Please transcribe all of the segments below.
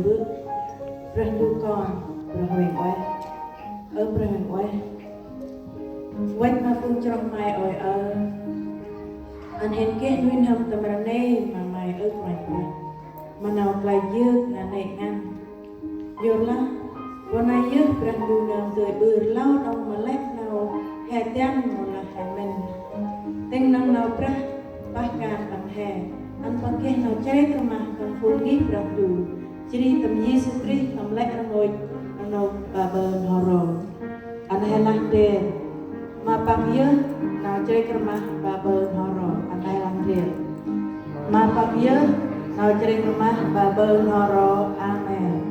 bước răng du con rồi huyền quay rồi huyền quay mà phương trong mai ơi anh hẹn kết nguyên hầm tầm ra nê mà mày quay mà nào lại dư là nệ ngăn vô láวันนี้ยืดรันดูนางเตยบืนเล่าดองมาเล็กเนาแห่เตี้ยนมลาแห่มันเต็งนางเนาพระปากการบังแห่อันปังเกเนาใจกระมากังฟูงิบรันดูจรีตำยีสุตรีตำเล็กระงอยเนาบาเบิร์นฮอร์อันแห่ลังเดนมาปังยืดเนาใจกระมาบาเบิร์นฮอร์อันแห่ลังเดนมาปังยืดเนาใจกระมาบาเบิร์นฮอร์อาเมน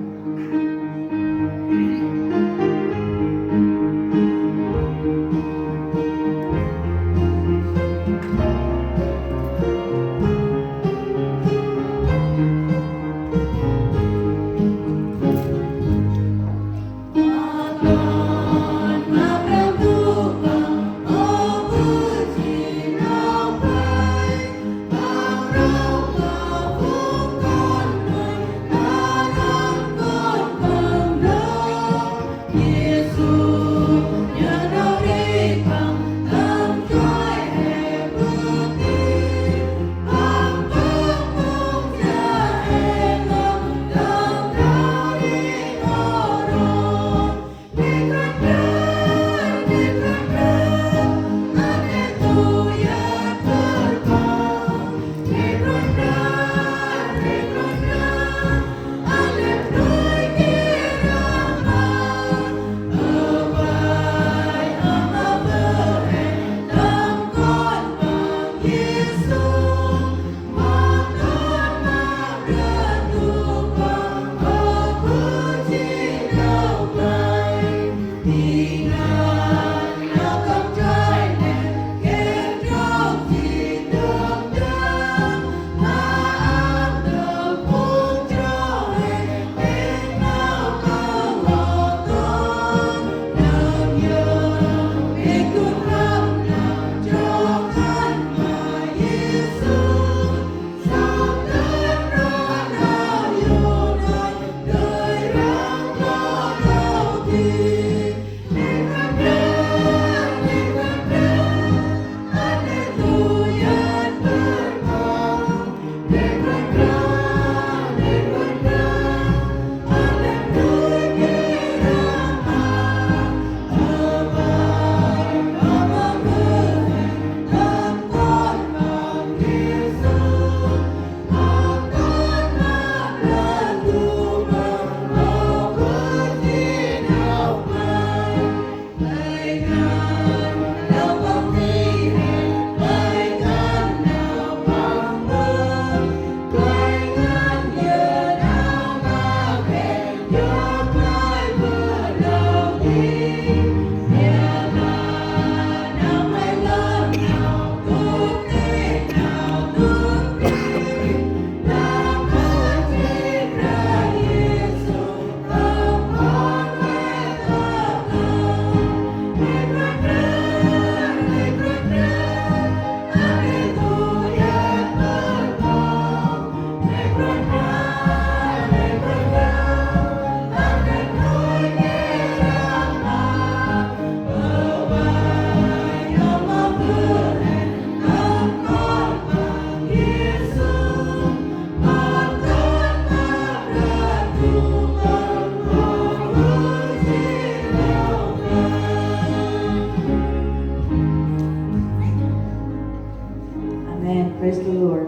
Praise the Lord.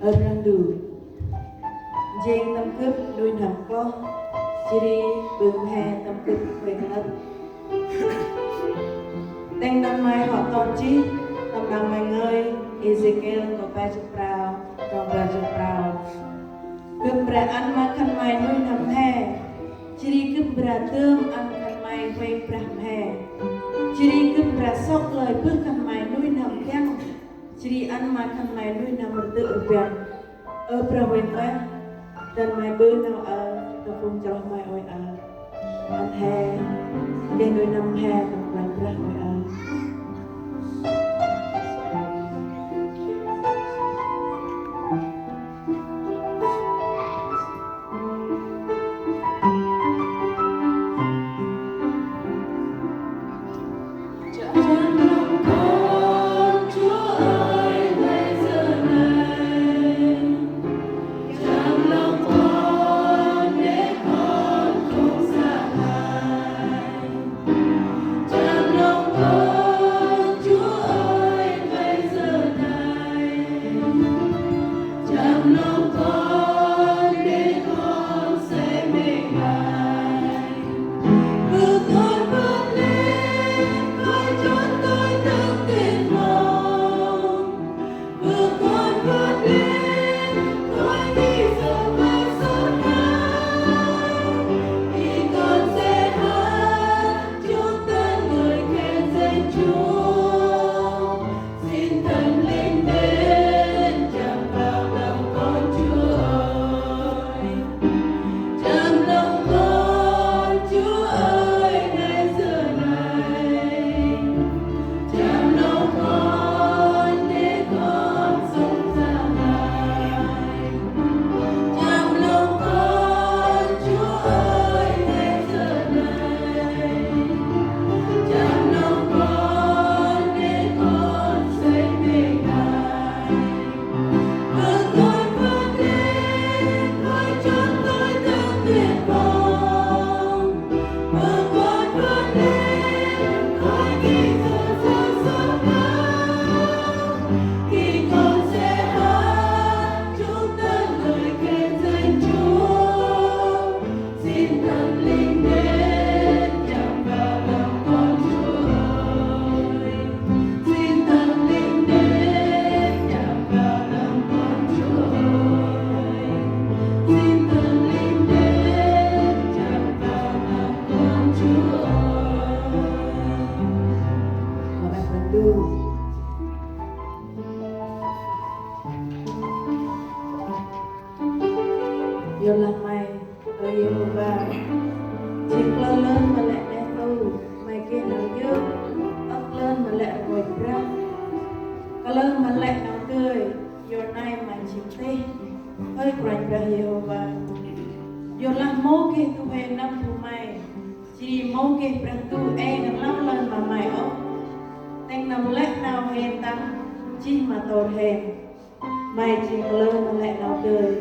Răng đủ Jane tâm cướp đuôi nằm có Chiri bừng hè tâm cướp về ngân Tên năm mai họ con chí Tâm năm mai ngơi Ezekiel có ba chục prao Trong ba chục prao Cướp ra ăn mà khăn mai nuôi nằm hè Chiri cướp ra tươm ăn khăn mai vây prang hè Chiri cướp ra sốc lời bước khăn mai nuôi nằm keng Chiri ăn mà khăn mai nuôi nằm tự việc Prawinwa dan mai bơ nào phung cho mai oi ăn hè để nuôi nằm hè tầm làm ra oi Yêu là mày ở yêu và chỉ lớn lớn mà lại nè tu mày kia nào dữ ấp lên mà lại ngồi ra có lớn mà lại nào tươi yêu nay mày chỉ tê hơi quạnh ra yêu và yêu là mô kia tu về năm tu mày chỉ mô kia prang tu nằm lắm lên mà mày ốc tên nằm lách nào hèn tăng chi mà tồn hèn mày chỉ lớn mà lại nào tươi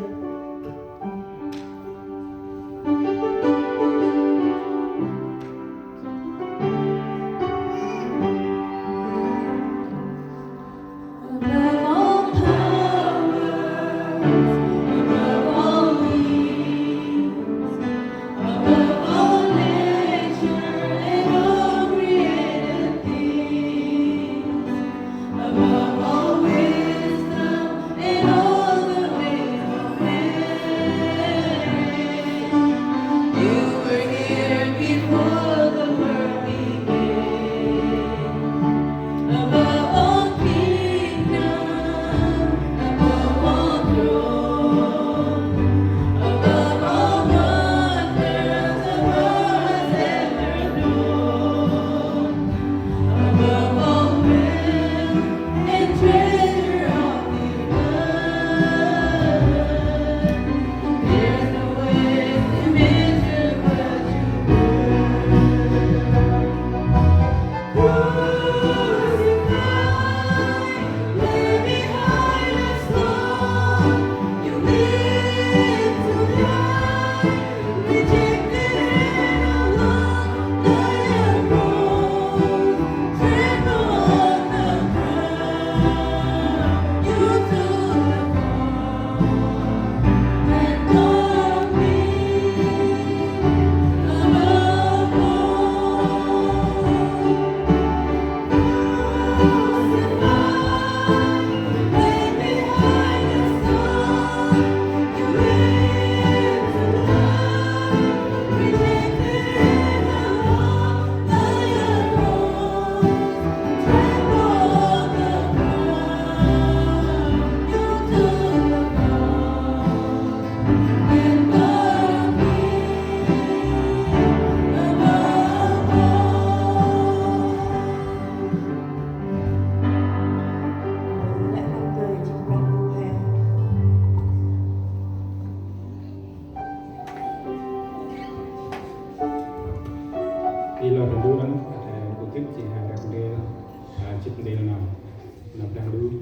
Di lo dulu kan ada kutip di hari kedua cip dari enam enam dulu